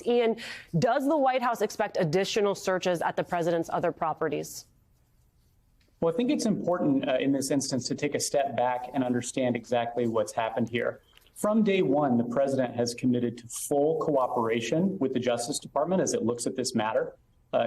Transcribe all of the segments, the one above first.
Ian, does the White House expect additional searches at the president's other properties? Well, I think it's important in this instance to take a step back and understand exactly what's happened here. From day one, the president has committed to full cooperation with the Justice Department as it looks at this matter.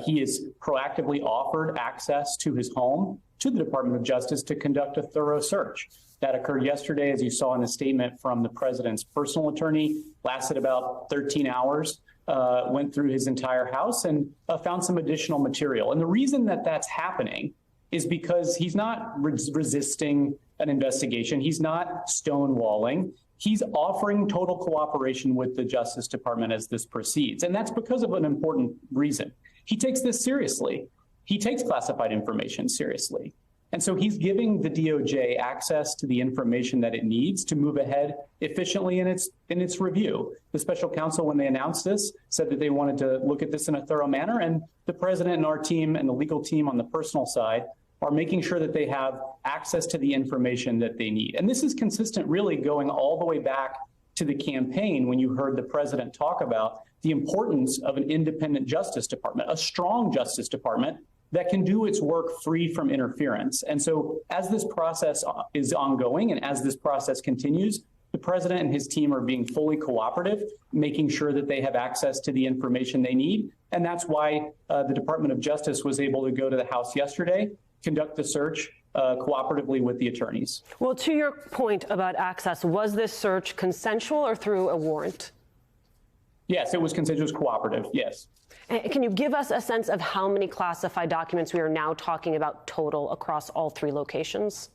He has proactively offered access to his home to the Department of Justice to conduct a thorough search. That occurred yesterday, as you saw in a statement from the president's personal attorney, lasted about 13 hours, went through his entire house and found some additional material. And the reason that that's happening is because he's not resisting an investigation. He's not stonewalling. He's offering total cooperation with the Justice Department as this proceeds. And that's because of an important reason. He takes this seriously. He takes classified information seriously. And so he's giving the DOJ access to the information that it needs to move ahead efficiently in its review. The special counsel, when they announced this, said that they wanted to look at this in a thorough manner. And the president and our team and the legal team on the personal side are making sure that they have access to the information that they need. And this is consistent, really going all the way back to the campaign when you heard the president talk about the importance of an independent Justice Department, a strong Justice Department that can do its work free from interference. And so as this process is ongoing and as this process continues, the president and his team are being fully cooperative, making sure that they have access to the information they need. And that's why the Department of Justice was able to go to the House yesterday, conduct the search cooperatively with the attorneys. Well, to your point about access, was this search consensual or through a warrant? Yes, it was consensual, it was cooperative, yes. Can you give us a sense of how many classified documents we are now talking about total across all three locations?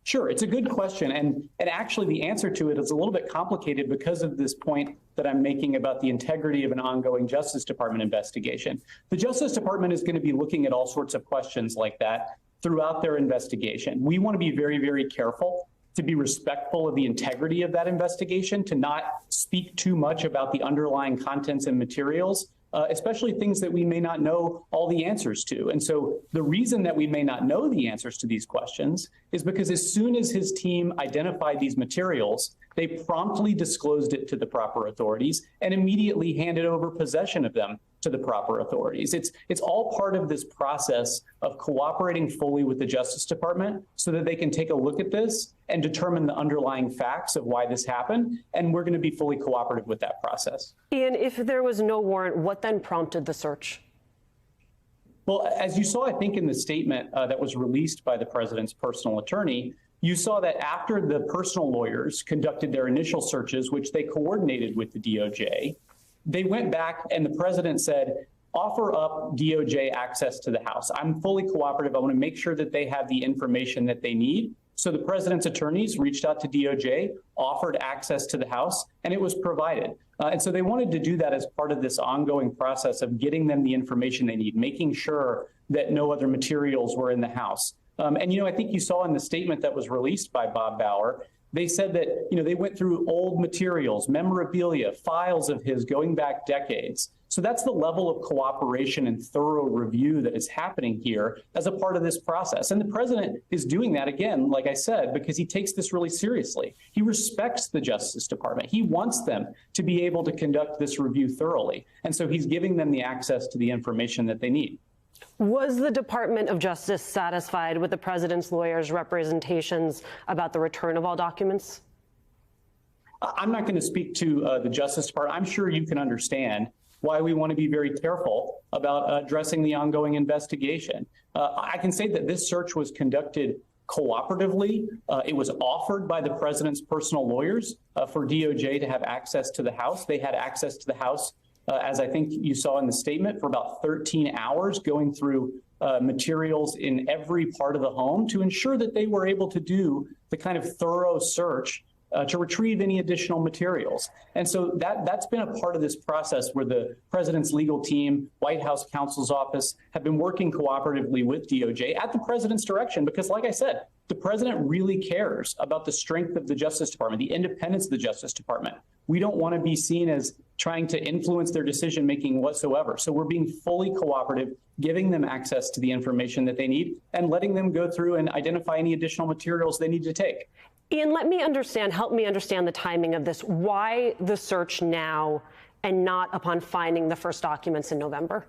Sure, it's a good question. And actually the answer to it is a little bit complicated because of this point that I'm making about the integrity of an ongoing Justice Department investigation. The Justice Department is going to be looking at all sorts of questions like that throughout their investigation. We want to be very, very careful to be respectful of the integrity of that investigation, to not speak too much about the underlying contents and materials, especially things that we may not know all the answers to. And so the reason that we may not know the answers to these questions is because as soon as his team identified these materials, they promptly disclosed it to the proper authorities and immediately handed over possession of them to the proper authorities. It's all part of this process of cooperating fully with the Justice Department so that they can take a look at this and determine the underlying facts of why this happened. And we're going to be fully cooperative with that process. Ian, if there was no warrant, what then prompted the search? Well, as you saw, I think in the statement that was released by the president's personal attorney, you saw that after the personal lawyers conducted their initial searches, which they coordinated with the DOJ, they went back and the president said, offer up DOJ access to the House. I'm fully cooperative. I want to make sure that they have the information that they need. So the president's attorneys reached out to DOJ, offered access to the House, and it was provided. And so they wanted to do that as part of this ongoing process of getting them the information they need, making sure that no other materials were in the House. And, I think you saw in the statement that was released by Bob Bauer, they said that, they went through old materials, memorabilia, files of his going back decades. So that's the level of cooperation and thorough review that is happening here as a part of this process. And the president is doing that, again, like I said, because he takes this really seriously. He respects the Justice Department. He wants them to be able to conduct this review thoroughly. And so he's giving them the access to the information that they need. Was the Department of Justice satisfied with the president's lawyers' representations about the return of all documents? I'm not going to speak to the Justice Department. I'm sure you can understand why we want to be very careful about addressing the ongoing investigation. I can say that this search was conducted cooperatively. It was offered by the president's personal lawyers for DOJ to have access to the House. They had access to the House, as I think you saw in the statement, for about 13 hours, going through materials in every part of the home to ensure that they were able to do the kind of thorough search to retrieve any additional materials. And so that's been a part of this process where the president's legal team, White House counsel's office have been working cooperatively with DOJ at the president's direction, because like I said, the president really cares about the strength of the Justice Department, the independence of the Justice Department. We don't want to be seen as trying to influence their decision making whatsoever. So we're being fully cooperative, giving them access to the information that they need and letting them go through and identify any additional materials they need to take. Ian, help me understand the timing of this. Why the search now? and not upon finding the first documents in November?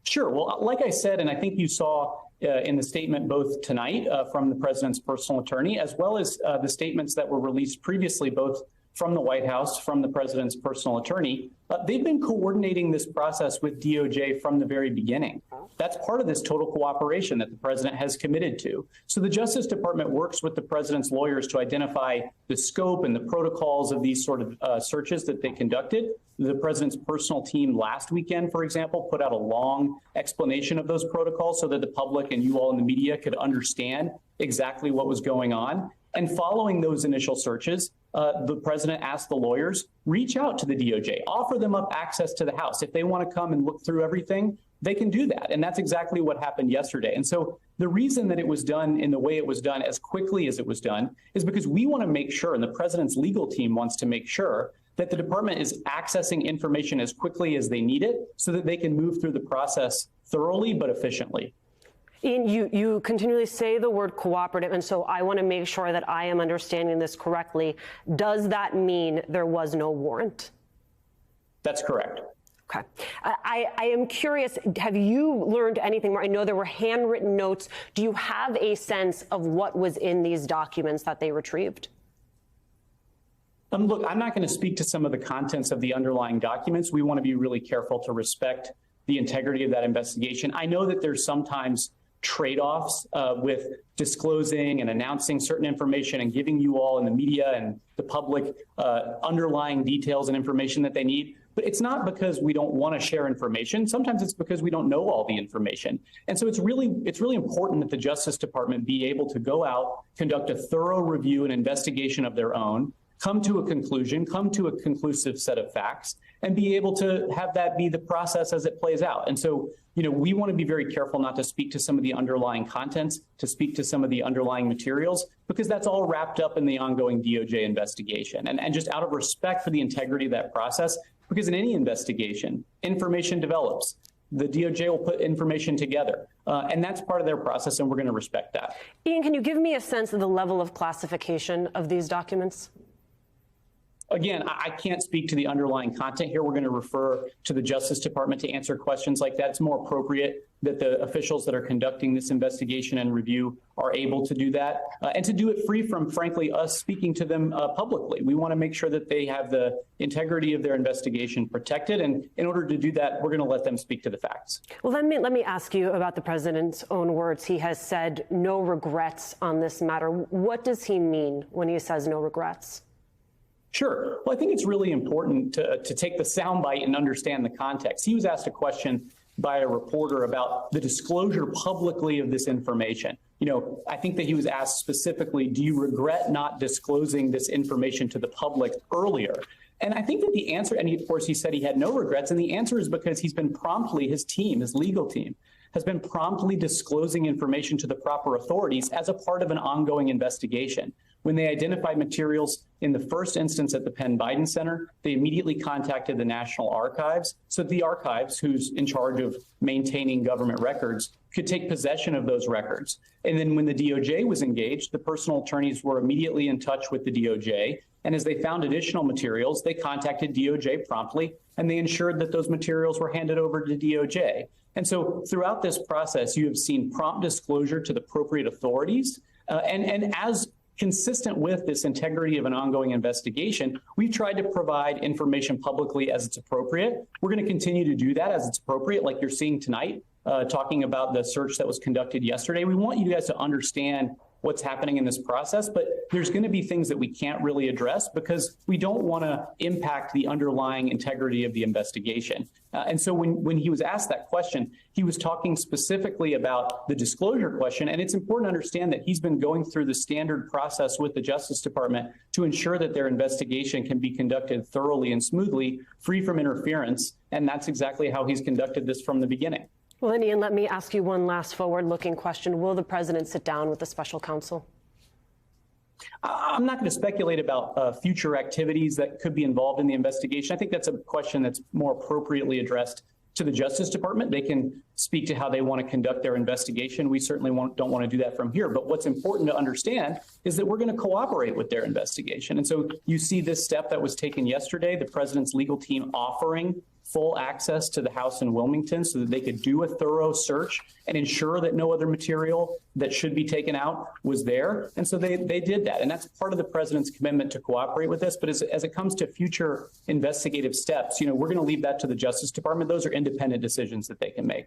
Sure. Well, like I said, and I think you saw in the statement both tonight from the president's personal attorney, as well as the statements that were released previously, both from the White House, from the president's personal attorney, they've been coordinating this process with DOJ from the very beginning. That's part of this total cooperation that the president has committed to. So the Justice Department works with the president's lawyers to identify the scope and the protocols of these sort of searches that they conducted. The president's personal team last weekend, for example, put out a long explanation of those protocols so that the public and you all in the media could understand exactly what was going on. And following those initial searches, the president asked the lawyers, reach out to the DOJ, offer them up access to the House. If they want to come and look through everything, they can do that. And that's exactly what happened yesterday. And so the reason that it was done in the way it was done as quickly as it was done is because we want to make sure, and the president's legal team wants to make sure, that the department is accessing information as quickly as they need it so that they can move through the process thoroughly but efficiently. Ian, you continually say the word cooperative, and so I want to make sure that I am understanding this correctly. Does that mean there was no warrant? That's correct. Okay. I am curious, have you learned anything more? I know there were handwritten notes. Do you have a sense of what was in these documents that they retrieved? Look, I'm not going to speak to some of the contents of the underlying documents. We want to be really careful to respect the integrity of that investigation. I know that there's sometimes trade-offs with disclosing and announcing certain information and giving you all in the media and the public underlying details and information that they need. But it's not because we don't want to share information. Sometimes it's because we don't know all the information. And so it's really important that the Justice Department be able to go out, conduct a thorough review and investigation of their own, come to a conclusion, come to a conclusive set of facts, and be able to have that be the process as it plays out. And so, we want to be very careful not to speak to some of the underlying contents, to speak to some of the underlying materials, because that's all wrapped up in the ongoing DOJ investigation. And just out of respect for the integrity of that process, because in any investigation, information develops. The DOJ will put information together, and that's part of their process, and we're going to respect that. Ian, can you give me a sense of the level of classification of these documents? Again, I can't speak to the underlying content here. We're going to refer to the Justice Department to answer questions like that. It's more appropriate that the officials that are conducting this investigation and review are able to do that, and to do it free from, frankly, us speaking to them publicly. We want to make sure that they have the integrity of their investigation protected, and in order to do that, we're going to let them speak to the facts. Well, let me ask you about the president's own words. He has said no regrets on this matter. What does he mean when he says no regrets? Sure. Well, I think it's really important to take the soundbite and understand the context. He was asked a question by a reporter about the disclosure publicly of this information. I think that he was asked specifically, do you regret not disclosing this information to the public earlier? And I think that the answer, and of course he said he had no regrets, and the answer is because he's been promptly, his team, his legal team, has been promptly disclosing information to the proper authorities as a part of an ongoing investigation. When they identified materials in the first instance at the Penn Biden Center, they immediately contacted the National Archives so that the archives, who's in charge of maintaining government records, could take possession of those records. And then when the DOJ was engaged, the personal attorneys were immediately in touch with the DOJ. And as they found additional materials, they contacted DOJ promptly, and they ensured that those materials were handed over to DOJ. And so throughout this process, you have seen prompt disclosure to the appropriate authorities. And as consistent with this integrity of an ongoing investigation, we've tried to provide information publicly as it's appropriate. We're going to continue to do that as it's appropriate, like you're seeing tonight, talking about the search that was conducted yesterday. We want you guys to understand what's happening in this process, but there's going to be things that we can't really address because we don't want to impact the underlying integrity of the investigation. And so when he was asked that question, he was talking specifically about the disclosure question. And it's important to understand that he's been going through the standard process with the Justice Department to ensure that their investigation can be conducted thoroughly and smoothly, free from interference. And that's exactly how he's conducted this from the beginning. Well, Ian, let me ask you one last forward-looking question. Will the president sit down with the special counsel? I'm not going to speculate about future activities that could be involved in the investigation. I think that's a question that's more appropriately addressed to the Justice Department. They can speak to how they want to conduct their investigation. We certainly don't want to do that from here. But what's important to understand is that we're going to cooperate with their investigation. And so you see this step that was taken yesterday, the president's legal team offering full access to the house in Wilmington so that they could do a thorough search and ensure that no other material that should be taken out was there. And so they did that. And that's part of the president's commitment to cooperate with this. But as it comes to future investigative steps, we're going to leave that to the Justice Department. Those are independent decisions that they can make.